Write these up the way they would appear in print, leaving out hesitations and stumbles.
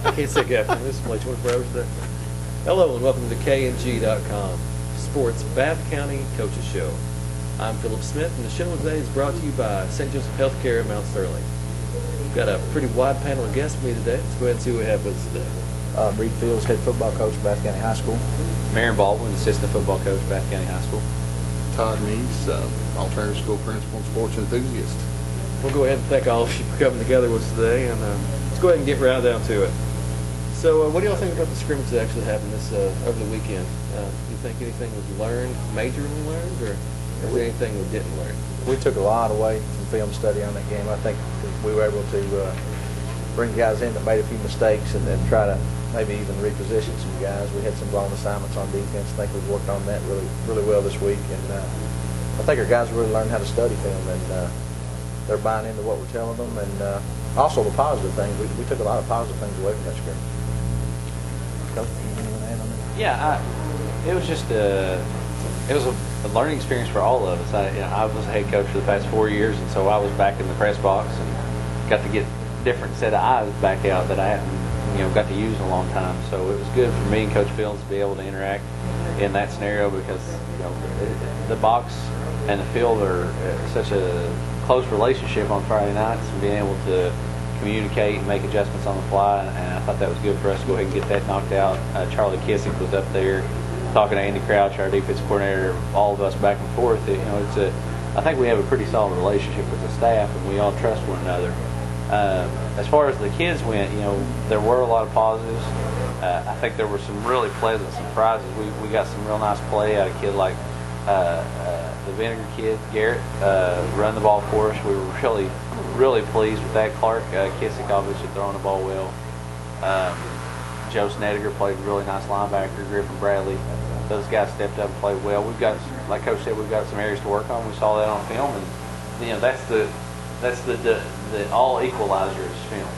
I can't say good afternoon. This is play 24 hours a day. Hello and welcome to KNG.com Sports Bath County Coaches Show. I'm Philip Smith, and the show today is brought to you by St. Joseph Healthcare in Mount Sterling. We've got a pretty wide panel of guests with me today. Let's go ahead and see what we have with us today. Reed Fields, head football coach at Bath County High School. Marion Baldwin, assistant football coach at Bath County High School. Todd Meese, alternative school principal and sports enthusiast. We'll go ahead and thank all of you for coming together with us today, and let's go ahead and get right down to it. So what do y'all think about the scrimmage that actually happened this over the weekend? Do you think anything was learned, majorly learned, or is there anything we didn't learn? We took a lot away from film study on that game. I think we were able to bring guys in that made a few mistakes and then try to maybe even reposition some guys. We had some blown assignments on defense. I think we've worked on that really well this week, and I think our guys really learned how to study film, and they're buying into what we're telling them. And also the positive things, we took a lot of positive things away from that scrimmage. Coach, anything you want to add on that? Yeah, it was just a learning experience for all of us. I was a head coach for the past 4 years, and so I was back in the press box and got to get a different set of eyes back out that I hadn't got to use in a long time. So it was good for me and Coach Fields to be able to interact in that scenario because the box and the field are such a close relationship on Friday nights, and being able to communicate and make adjustments on the fly, and I thought that was good for us to go ahead and get that knocked out. Charlie Kissick was up there talking to Andy Crouch, our defensive coordinator, all of us back and forth. I think we have a pretty solid relationship with the staff, and we all trust one another. As far as the kids went, there were a lot of positives. I think there were some really pleasant surprises. We got some real nice play out of a kid like the Vinegar kid, Garrett, run the ball for us. We were really pleased with that. Clark Kissick obviously throwing the ball well. Joe Snediger played a really nice linebacker. Griffin Bradley, those guys stepped up and played well. We've got, like Coach said, we've got some areas to work on. We saw that on film, and that's the all equalizer is film.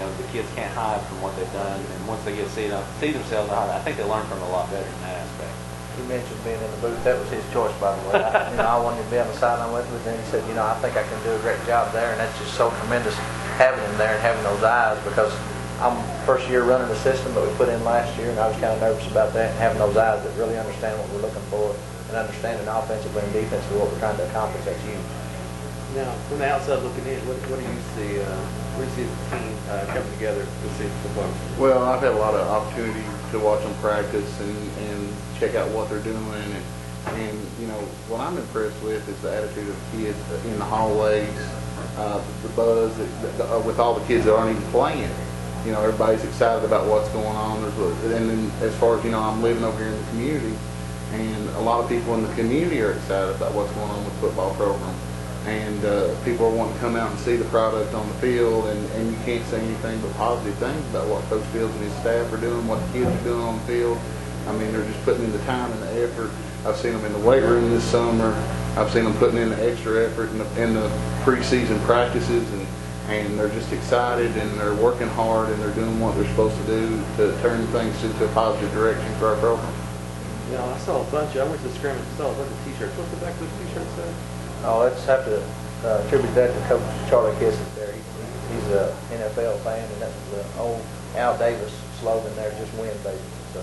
And the kids can't hide from what they've done, and once they get to see themselves, I think they learn from it a lot better in that aspect. He mentioned being in the booth. That was his choice, by the way. I wanted to be on the sideline with him, and then he said, I think I can do a great job there, and that's just so tremendous having him there and having those eyes, because I'm first year running the system that we put in last year, and I was kind of nervous about that, and having those eyes that really understand what we're looking for and understanding offensively and defensively what we're trying to accomplish, that's huge. Now, from the outside looking in, what do you see? Where do you see the team coming together this season so far? Well, I've had a lot of opportunity to watch them practice and check out what they're doing, and what I'm impressed with is the attitude of the kids in the hallways, the buzz with all the kids that aren't even playing. Everybody's excited about what's going on. And then as far as I'm living over here in the community, and a lot of people in the community are excited about what's going on with the football program. And people are wanting to come out and see the product on the field, and you can't say anything but positive things about what Coach Fields and his staff are doing, what the kids are doing on the field. I mean, they're just putting in the time and the effort. I've seen them in the weight room this summer. I've seen them putting in the extra effort in the preseason practices, and they're just excited, and they're working hard, and they're doing what they're supposed to do to turn things into a positive direction for our program. I saw a bunch. I went to the scrimmage and saw a bunch of T-shirts. What's the back of those T-shirts say? Oh, let's have to attribute that to Coach Charlie Kissick there. He's an NFL fan, and that was the old Al Davis slogan there, just win, baby. So,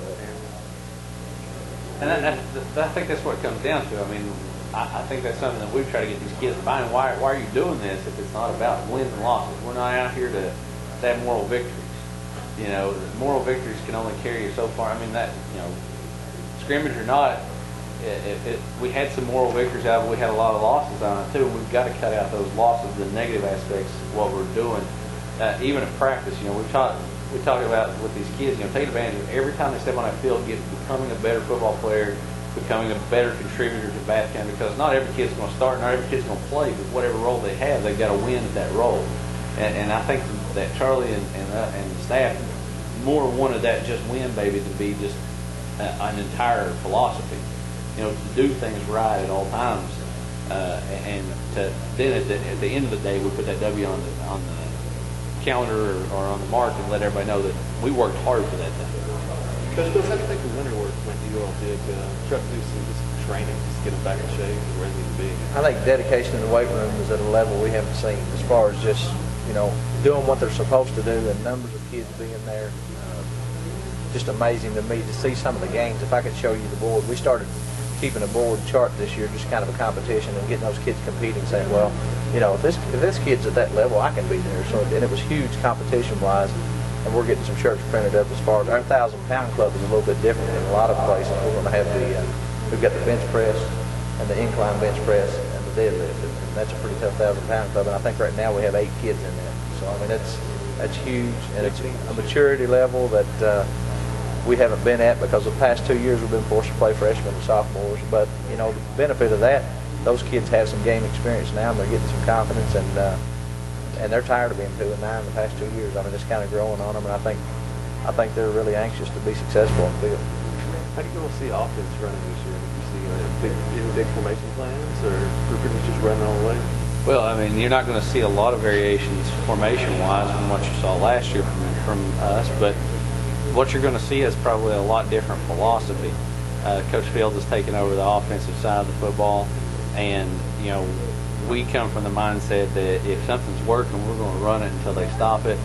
and I think that's what it comes down to. I mean, I think that's something that we've tried to get these kids to find. Why are you doing this if it's not about wins and losses? We're not out here to have moral victories. Moral victories can only carry you so far. I mean, scrimmage or not, we had some moral victories out of it. We had a lot of losses on it too. We've got to cut out those losses, the negative aspects of what we're doing. Even at practice, we talk about with these kids, take advantage of every time they step on that field, becoming a better football player, becoming a better contributor to Bath County, because not every kid's going to start, not every kid's going to play, but whatever role they have, they've got to win at that role. And I think that Charlie and the staff more wanted that just win, baby, to be just an entire philosophy. To do things right at all times, and then at the end of the day, we put that W on the calendar or on the mark and let everybody know that we worked hard for that thing. Coach Bills, how do you think the winter work when you all did try to do some just training, just get them back in shape and where they need to be? I think dedication in the weight room is at a level we haven't seen as far as just doing what they're supposed to do, and numbers of kids being there. Just amazing to me to see some of the games. If I could show you the board, we started keeping a board chart this year, just kind of a competition, and getting those kids competing, saying, well, if this kid's at that level, I can be there. So, and it was huge competition-wise, and we're getting some shirts printed up as far as our 1,000-pound club is a little bit different in a lot of places. We're going to have we've got the bench press and the incline bench press and the deadlift, and that's a pretty tough 1,000-pound club. And I think right now we have 8 kids in there. So I mean that's huge, and it's a maturity level that we haven't been at, because the past 2 years we've been forced to play freshmen and sophomores. But the benefit of that, those kids have some game experience now, and they're getting some confidence, and they're tired of being 2-9 the past 2 years. I mean, it's kind of growing on them, and I think they're really anxious to be successful on the field. How do you all see offense running this year? Do you see any big formation plans, or we're pretty much just running all the way? Well, I mean, you're not going to see a lot of variations formation-wise from what you saw last year from us, but what you're going to see is probably a lot different philosophy. Coach Fields has taken over the offensive side of the football, and we come from the mindset that if something's working, we're going to run it until they stop it.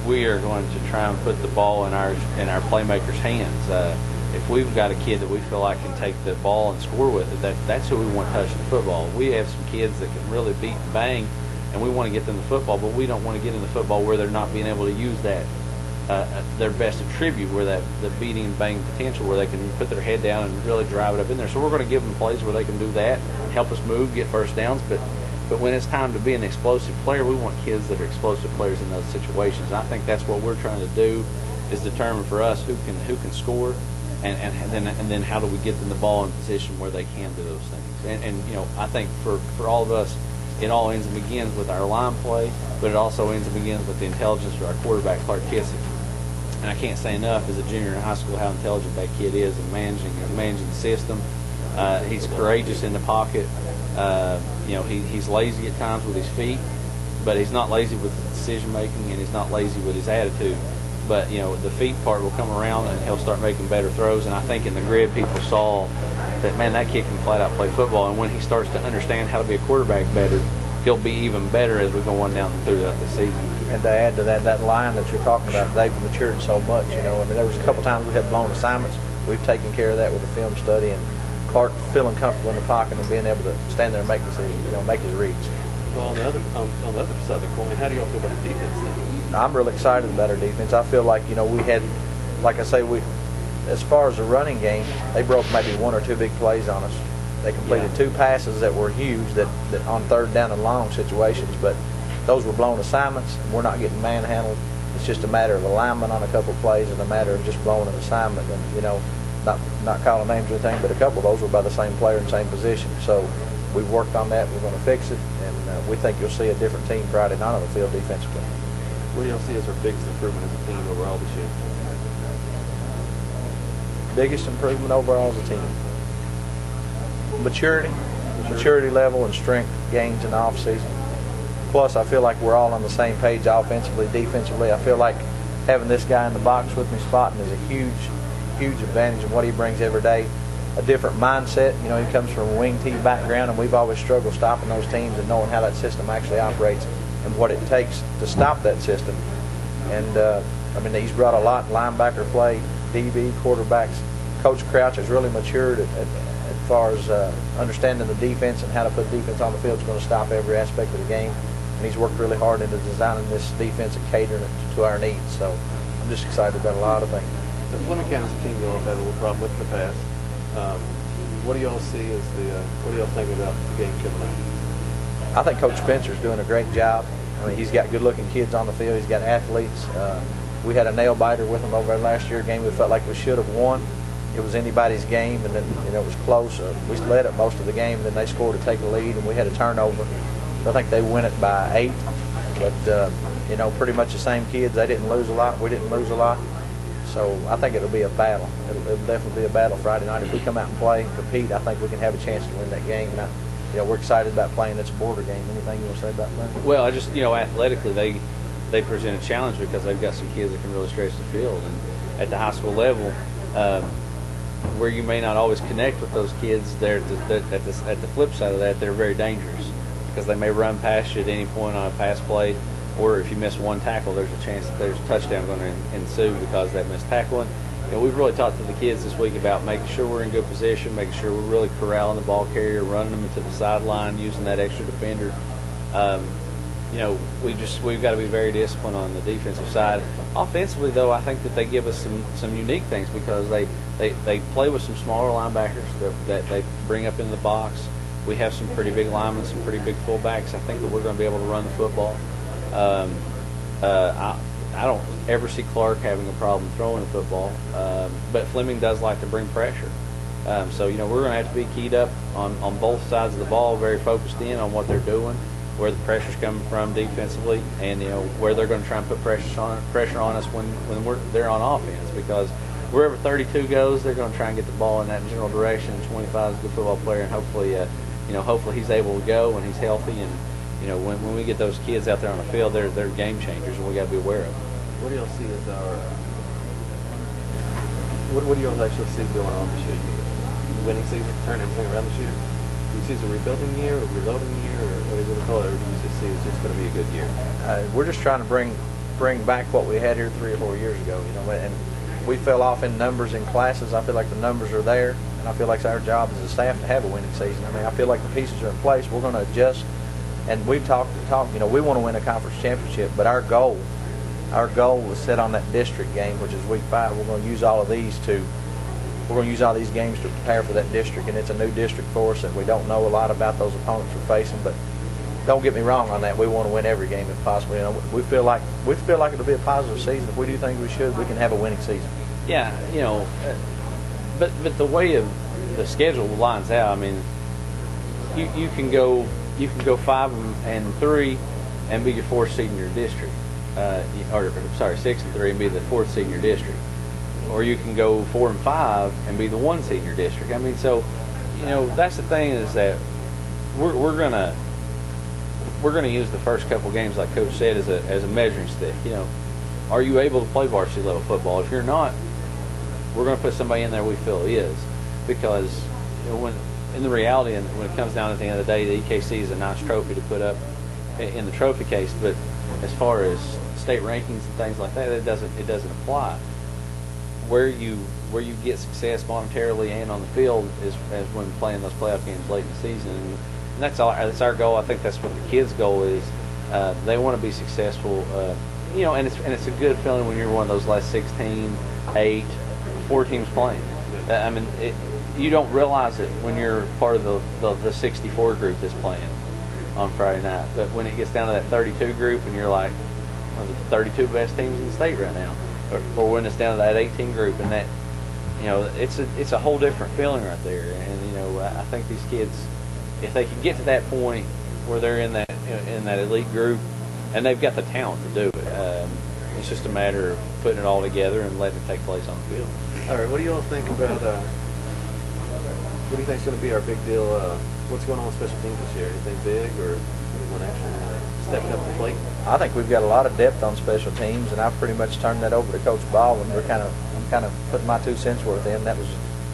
We are going to try and put the ball in our playmakers' hands. If we've got a kid that we feel like can take the ball and score with it, that's who we want touching the football. We have some kids that can really beat and bang, and we want to get them the football, but we don't want to get in the football where they're not being able to use that their best attribute, where the beating and bang potential, where they can put their head down and really drive it up in there. So we're going to give them plays where they can do that, help us move, get first downs. But when it's time to be an explosive player, we want kids that are explosive players in those situations. And I think that's what we're trying to do, is determine for us who can score, and then how do we get them the ball in position where they can do those things. And I think for all of us, it all ends and begins with our line play, but it also ends and begins with the intelligence of our quarterback, Clark Kissick. And I can't say enough as a junior in high school how intelligent that kid is in managing the system. He's courageous in the pocket. He's lazy at times with his feet, but he's not lazy with his decision making, and he's not lazy with his attitude. But the feet part will come around, and he'll start making better throws. And I think in the grid, people saw that, man, that kid can flat out play football. And when he starts to understand how to be a quarterback better, he'll be even better as we go on down throughout the season. And to add to that line that you're talking about, they've matured so much. I mean, there was a couple times we had blown assignments. We've taken care of that with the film study, and Clark feeling comfortable in the pocket and being able to stand there and make decisions, make his reads. Well, on the other side of the coin, how do y'all feel about the defense then? I'm really excited about our defense. I feel like, we had, like I say, as far as the running game, they broke maybe 1 or 2 big plays on us. They completed 2 passes that were huge, that on third down and long situations, but those were blown assignments, and we're not getting manhandled. It's just a matter of alignment on a couple of plays, and a matter of just blowing an assignment. And not calling names or anything, but a couple of those were by the same player in the same position. So we've worked on that. We're going to fix it, and we think you'll see a different team Friday night on the field defensively. What do y'all see as our biggest improvement as a team overall this year? Biggest improvement overall as a team? Maturity level and strength gains in the offseason. Plus, I feel like we're all on the same page offensively, defensively. I feel like having this guy in the box with me spotting is a huge advantage in what he brings every day. A different mindset. He comes from a wing T background, and we've always struggled stopping those teams and knowing how that system actually operates and what it takes to stop that system. And, he's brought a lot in linebacker play, DB, quarterbacks. Coach Crouch has really matured as far as understanding the defense and how to put defense on the field. Is going to stop every aspect of the game. And he's worked really hard into designing this defense and catering it to our needs. So I'm just excited about a lot of things. The Fleming County's a team y'all have had a little problem with in the past. What do y'all see as what do y'all think about the game coming up? I think Coach Spencer's doing a great job. He's got good-looking kids on the field. He's got athletes. We had a nail-biter with him over there last year, a game we felt like we should have won. It was anybody's game, and then it was close. We led it most of the game, and then they scored to take the lead, and we had a turnover. I think they win it by 8. But, pretty much the same kids. They didn't lose a lot. We didn't lose a lot. So I think it'll be a battle. It'll definitely be a battle Friday night. If we come out and play and compete, I think we can have a chance to win that game. And we're excited about playing. It's a border game. Anything you want to say about that? Well, I just, athletically, they present a challenge because they've got some kids that can really stretch the field. And at the high school level, where you may not always connect with those kids, they're at the flip side of that, they're very dangerous because they may run past you at any point on a pass play. or if you miss one tackle, there's a chance that there's a touchdown going to ensue because of that missed tackle. And we've really talked to the kids this week about making sure we're in good position, making sure we're really corralling the ball carrier, running them into the sideline, using that extra defender. We've got to be very disciplined on the defensive side. Offensively, though, I think that they give us some unique things because they play with some smaller linebackers that they bring up in the box. We have some pretty big linemen, some pretty big fullbacks. I think that we're going to be able to run the football. I don't ever see Clark having a problem throwing the football, but Fleming does like to bring pressure. So we're going to have to be keyed up on both sides of the ball, very focused in on what they're doing, where the pressure's coming from defensively, and where they're going to try and put pressure on us when they're on offense, because wherever 32 goes, they're going to try and get the ball in that general direction. 25 is a good football player, and hopefully he's able to go and he's healthy. And when we get those kids out there on the field, they're game changers, and we got to be aware of them. What do y'all see as our? What do y'all actually see going on this year? The winning season, turn everything around this year. Do you see it's a rebuilding year, or reloading year, or what do you want to call it? Or do you just see it's just going to be a good year? We're just trying to bring back what we had here 3 or 4 years ago. And we fell off in numbers in classes. I feel like the numbers are there, and I feel like it's our job as a staff to have a winning season. I mean, I feel like the pieces are in place. We're going to adjust, and we've talked. We want to win a conference championship, but our goal was set on that district game, which is week 5. We're going to use all these games to prepare for that district, and it's a new district for us, and we don't know a lot about those opponents we're facing. But don't get me wrong on that. We want to win every game if possible. We feel like it'll be a positive season. If we do things we should, we can have a winning season. Yeah, but the way of the schedule lines out, I mean, you can go 5-3 and be your 4th seed in your district. 6-3 and be the 4th seed in your district, or you can go 4-5 and be the 1 seed in your district. I mean, so that's the thing, is that we're gonna use the first couple games, like Coach said, as a measuring stick. Are you able to play varsity level football? If you're not, we're going to put somebody in there we feel is, because when in the reality, and when it comes down at the end of the day, the EKC is a nice trophy to put up in the trophy case, but as far as state rankings and things like that, it doesn't apply. Where you get success monetarily and on the field is as when playing those playoff games late in the season, and that's our goal. I think that's what the kids' goal is. They want to be successful, and it's a good feeling when you're one of those last 16, 8, 4 teams playing. You don't realize it when you're part of the 64 group that's playing on Friday night. But when it gets down to that 32 group and you're like one of the 32 best teams in the state right now, or when it's down to that 18 group, and that it's a whole different feeling right there. And I think these kids, if they can get to that point where they're in that elite group, and they've got the talent to do it, it's just a matter of putting it all together and letting it take place on the field. All right, what do you all think about? What do you think is going to be our big deal? What's going on with special teams this year? Anything big, or anyone actually stepping up to the plate? I think we've got a lot of depth on special teams, and I've pretty much turned that over to Coach Ball, and I'm kind of putting my 2 cents worth in. That was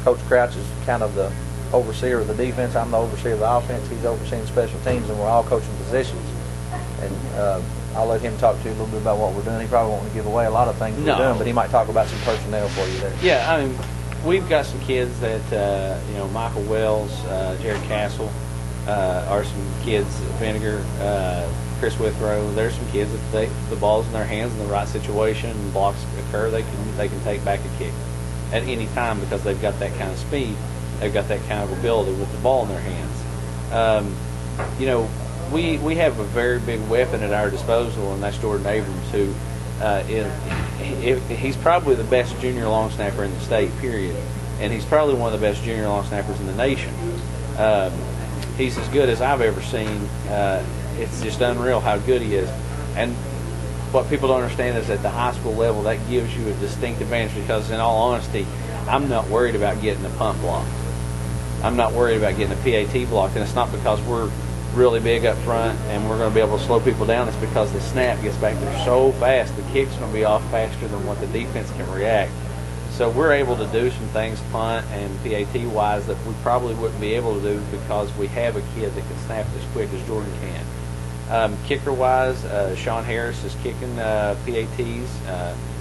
Coach Crouch is kind of the overseer of the defense. I'm the overseer of the offense. He's overseeing special teams, and we're all coaching positions. And I'll let him talk to you a little bit about what we're doing. He probably won't want to give away a lot of things we're doing, but he might talk about some personnel for you there. Yeah, I mean, we've got some kids that, Michael Wells, Jared Castle, are some kids, Vinegar, Chris Withrow. There's some kids that the ball's in their hands in the right situation and blocks occur, they can take back a kick at any time because they've got that kind of speed. They've got that kind of ability with the ball in their hands. We have a very big weapon at our disposal, and that's Jordan Abrams, who he's probably the best junior long snapper in the state, period. And he's probably one of the best junior long snappers in the nation. He's as good as I've ever seen. It's just unreal how good he is. And what people don't understand is at the high school level, that gives you a distinct advantage because, in all honesty, I'm not worried about getting a punt block. I'm not worried about getting a PAT block, and it's not because we're really big up front and we're going to be able to slow people down. It's because the snap gets back there so fast, the kick's going to be off faster than what the defense can react. So we're able to do some things punt and PAT-wise that we probably wouldn't be able to do because we have a kid that can snap as quick as Jordan can. Kicker wise, Sean Harris is kicking PATs.